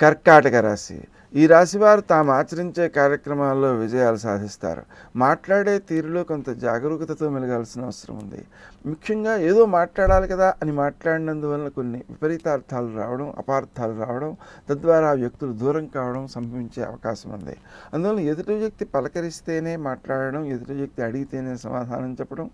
కర్కాటక రాశి. ఈ రాశివారు తాము ఆచరించే కార్యక్రమాల్లో విజయాలు సాధిస్తారు. మాట్లాడే తీరులో కొంత జాగరూకతతో మెలగాల్సిన అవసరం ఉంది. ముఖ్యంగా ఏదో మాట్లాడాలి కదా అని మాట్లాడినందువలన కొన్ని విపరీతార్థాలు రావడం, అపార్థాలు రావడం, తద్వారా వ్యక్తులు దూరం కావడం సంభవించే అవకాశం ఉంది. అందువల్ల ఎదుటి వ్యక్తి పలకరిస్తేనే మాట్లాడడం, ఎదుటి వ్యక్తి అడిగితేనే సమాధానం చెప్పడం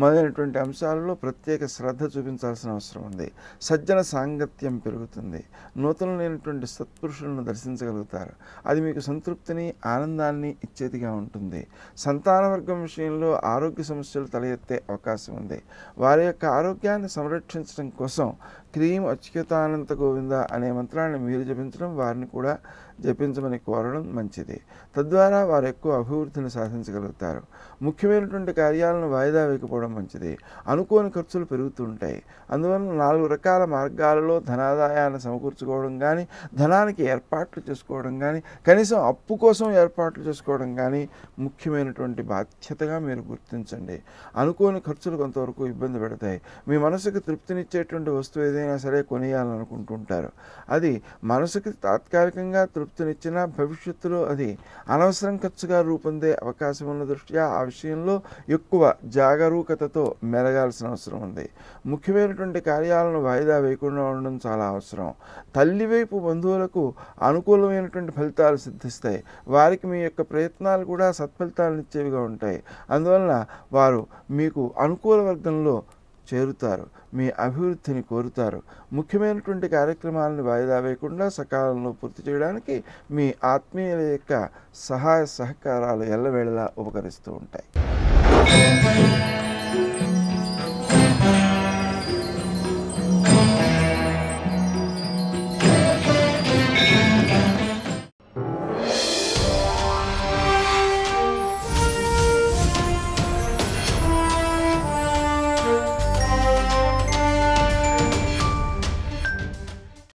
మొదలైనటువంటి అంశాలలో ప్రత్యేక శ్రద్ధ చూపించాల్సిన అవసరం ఉంది. సజ్జన సాంగత్యం పెరుగుతుంది. నూతనమైనటువంటి సత్పురుషులను దర్శించగలుగుతారు. అది మీకు సంతృప్తిని, ఆనందాన్ని ఇచ్చేదిగా ఉంటుంది. సంతాన వర్గం విషయంలో ఆరోగ్య సమస్యలు తల ఎత్తే అవకాశం ఉంది. వారి యొక్క ఆరోగ్యాన్ని సంరక్షించడం కోసం క్రీం అచ్యుతానంత గోవింద అనే మంత్రాన్ని మీరు జపించడం, వారిని కూడా జపించమని కోరడం మంచిది. తద్వారా వారు ఎక్కువ అభివృద్ధిని సాధించగలుగుతారు. ముఖ్యమైనటువంటి కార్యాలను వాయిదా వేయకపోవడం మంచిది. అనుకోని ఖర్చులు పెరుగుతుంటాయి. అందువలన 4 రకాల మార్గాలలో ధనాదాయాన్ని సమకూర్చుకోవడం కానీ, ధనానికి ఏర్పాట్లు చేసుకోవడం కానీ, కనీసం అప్పు కోసం ఏర్పాట్లు చేసుకోవడం కానీ ముఖ్యమైనటువంటి బాధ్యతగా మీరు గుర్తించండి. అనుకోని ఖర్చులు కొంతవరకు ఇబ్బంది పెడతాయి. మీ మనసుకు తృప్తినిచ్చేటువంటి వస్తువు ఏదైనా సరే కొనియాలనుకుంటుంటారు. అది మనసుకి తాత్కాలికంగా తృప్తినిచ్చినా భవిష్యత్తులో అది అనవసరం ఖర్చుగా రూపొందే అవకాశం ఉన్న దృష్ట్యా ఆ విషయంలో ఎక్కువ జాగరూకతతో మెలగాల్సిన అవసరం ఉంది. ముఖ్యమైనటువంటి కార్యాలను వాయిదా వేయకుండా ఉండడం చాలా అవసరం. తల్లి వైపు బంధువులకు అనుకూలమైనటువంటి ఫలితాలు సిద్ధిస్తాయి. వారికి మీ యొక్క ప్రయత్నాలు కూడా సత్ఫలితాలను ఇచ్చేవిగా ఉంటాయి. అందువలన వారు మీకు అనుకూల వర్గంలో చేరుతారు. మీ అభివృద్ధిని కోరుతారు. ముఖ్యమైనటువంటి కార్యక్రమాలను వాయిదా వేయకుండా సకాలంలో పూర్తి చేయడానికి మీ ఆత్మీయుల యొక్క సహాయ సహకారాలు ఎల్లవేళలా ఉపకరిస్తూ ఉంటాయి.